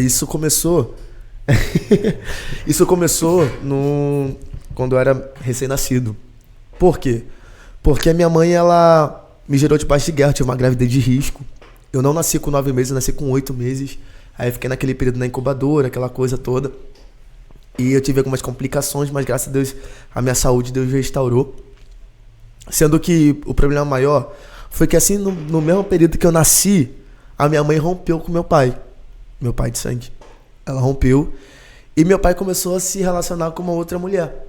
Isso começou. Isso começou quando eu era recém-nascido. Por quê? Porque a minha mãe, ela me gerou debaixo de guerra, tive uma gravidez de risco. Eu não nasci com 9 meses, eu nasci com 8 meses. Aí eu fiquei naquele período na incubadora, aquela coisa toda. E eu tive algumas complicações, mas graças a Deus, a minha saúde Deus restaurou. Sendo que o problema maior foi que assim, no mesmo período que eu nasci, a minha mãe rompeu com meu pai de sangue. Ela rompeu e meu pai começou a se relacionar com uma outra mulher.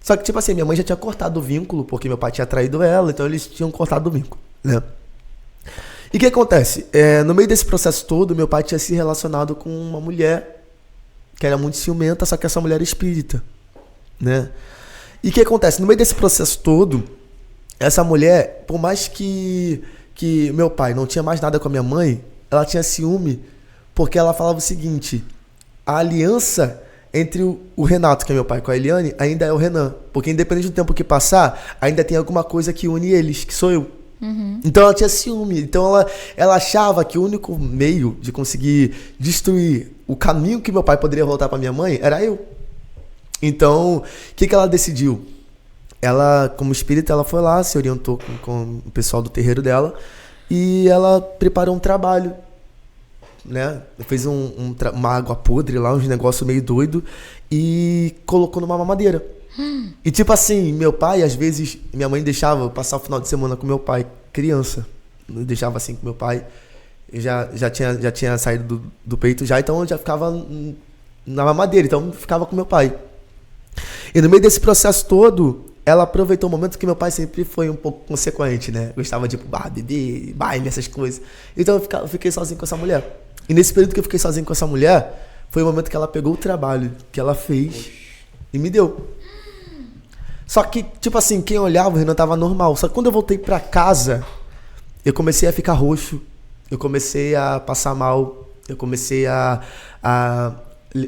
Só que, tipo assim, minha mãe já tinha cortado o vínculo, porque meu pai tinha traído ela, então eles tinham cortado o vínculo, né? E o que acontece? No meio desse processo todo, meu pai tinha se relacionado com uma mulher que era muito ciumenta, só que essa mulher era espírita, né? E o que acontece? No meio desse processo todo, essa mulher, por mais que meu pai não tinha mais nada com a minha mãe, ela tinha ciúme, porque ela falava o seguinte: a aliança entre o Renato, que é meu pai, com a Eliane, ainda é o Renan. Porque independente do tempo que passar, ainda tem alguma coisa que une eles, que sou eu. Uhum. Então ela tinha ciúme. Então ela achava que o único meio de conseguir destruir o caminho que meu pai poderia voltar para minha mãe era eu. Então, o que ela decidiu? Ela, como espírita, ela foi lá, se orientou com o pessoal do terreiro dela e ela preparou um trabalho, né? Fez uma água podre lá, uns negócios meio doido e colocou numa mamadeira. E tipo assim, meu pai, às vezes, minha mãe deixava eu passar o final de semana com meu pai, criança. Eu deixava assim com meu pai. Eu já tinha saído do peito já, então eu já ficava na mamadeira, então eu ficava com meu pai. E no meio desse processo todo, ela aproveitou o momento que meu pai sempre foi um pouco consequente, né? Gostava de bar, beber, baile, essas coisas. Então eu fiquei sozinho com essa mulher. E nesse período que eu fiquei sozinho com essa mulher, foi o momento que ela pegou o trabalho que ela fez e me deu. Só que, tipo assim, quem olhava, o Renan tava normal. Só que quando eu voltei pra casa, eu comecei a ficar roxo. Eu comecei a passar mal. Eu comecei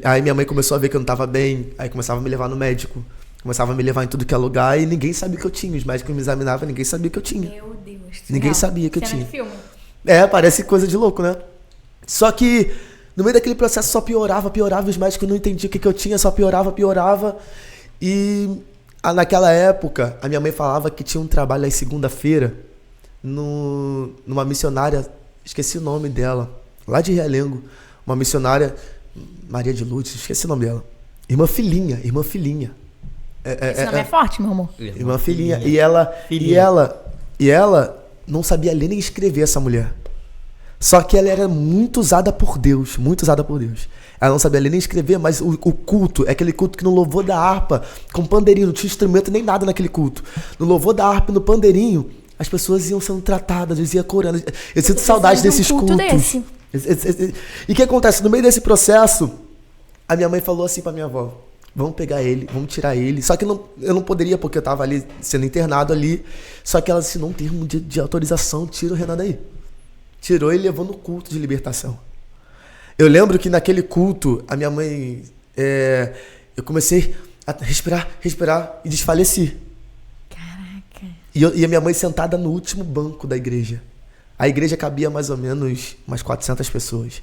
Aí minha mãe começou a ver que eu não tava bem. Aí começava a me levar no médico. Começava a me levar em tudo que é lugar e ninguém sabia o que eu tinha. Os médicos me examinavam, ninguém sabia o que eu tinha. Meu Deus. Ninguém sabia que eu tinha. De filme. Parece coisa de louco, né? Só que no meio daquele processo só piorava. E os médicos não entendiam o que eu tinha, só piorava. E naquela época, a minha mãe falava que tinha um trabalho aí segunda-feira numa missionária, esqueci o nome dela, lá de Realengo, uma missionária, Maria de Lourdes, esqueci o nome dela. Irmã Filhinha. Esse nome é forte, meu amor. Irmã Filhinha. E ela não sabia ler nem escrever, essa mulher. Só que ela era muito usada por Deus. Ela não sabia ler nem escrever, mas o culto é aquele culto que no louvor da harpa, com pandeirinho, não tinha instrumento nem nada naquele culto. No louvor da harpa, no pandeirinho, as pessoas iam sendo tratadas, eles iam corando. Eu sinto saudade desses cultos. Desse. E o que acontece? No meio desse processo, a minha mãe falou assim pra minha avó: vamos pegar ele, vamos tirar ele. Só que eu não poderia, porque eu tava ali sendo internado ali. Só que ela assinou um termo de autorização: tira o Renan daí. Tirou e levou no culto de libertação. Eu lembro que naquele culto, a minha mãe... eu comecei a respirar e desfaleci. Caraca. E a minha mãe sentada no último banco da igreja. A igreja cabia mais ou menos umas 400 pessoas.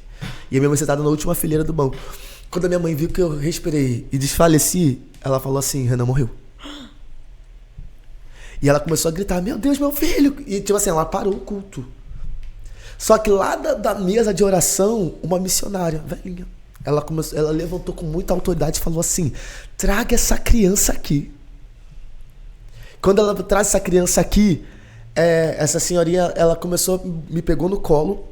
E a minha mãe sentada na última fileira do banco. Quando a minha mãe viu que eu respirei e desfaleci, ela falou assim: Renan morreu. E ela começou a gritar: meu Deus, meu filho! E tipo assim, ela parou o culto. Só que lá da mesa de oração, uma missionária, velhinha, ela levantou com muita autoridade e falou assim: traga essa criança aqui. Quando ela traz essa criança aqui, essa senhorinha, ela me pegou no colo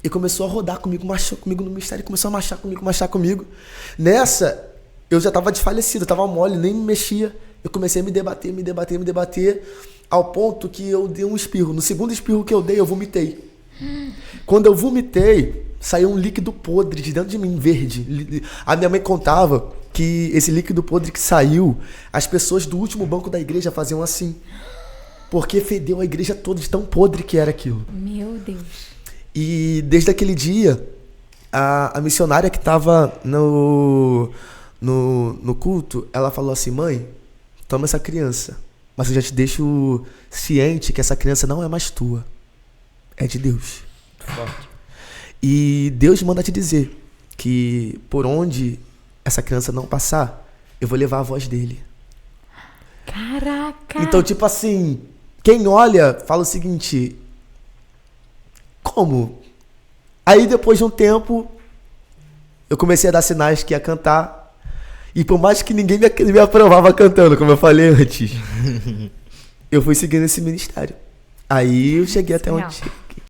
e começou a rodar comigo, marchou comigo no mistério, começou a marchar comigo. Nessa, eu já estava desfalecido, eu estava mole, nem me mexia. Eu comecei a me debater, ao ponto que eu dei um espirro. No segundo espirro que eu dei, eu vomitei. Quando eu vomitei, saiu um líquido podre de dentro de mim, verde. A minha mãe contava que esse líquido podre que saiu, as pessoas do último banco da igreja faziam assim. Porque fedeu a igreja toda de tão podre que era aquilo. Meu Deus. E desde aquele dia, a missionária que estava no culto, ela falou assim: mãe, toma essa criança, mas eu já te deixo ciente que essa criança não é mais tua. É de Deus. Muito forte. E Deus manda te dizer que por onde essa criança não passar, eu vou levar a voz dele. Caraca! Então, tipo assim, quem olha fala o seguinte: como? Aí depois de um tempo, eu comecei a dar sinais que ia cantar. E por mais que ninguém me aprovava cantando, como eu falei antes, eu fui seguindo esse ministério. Aí eu cheguei até onde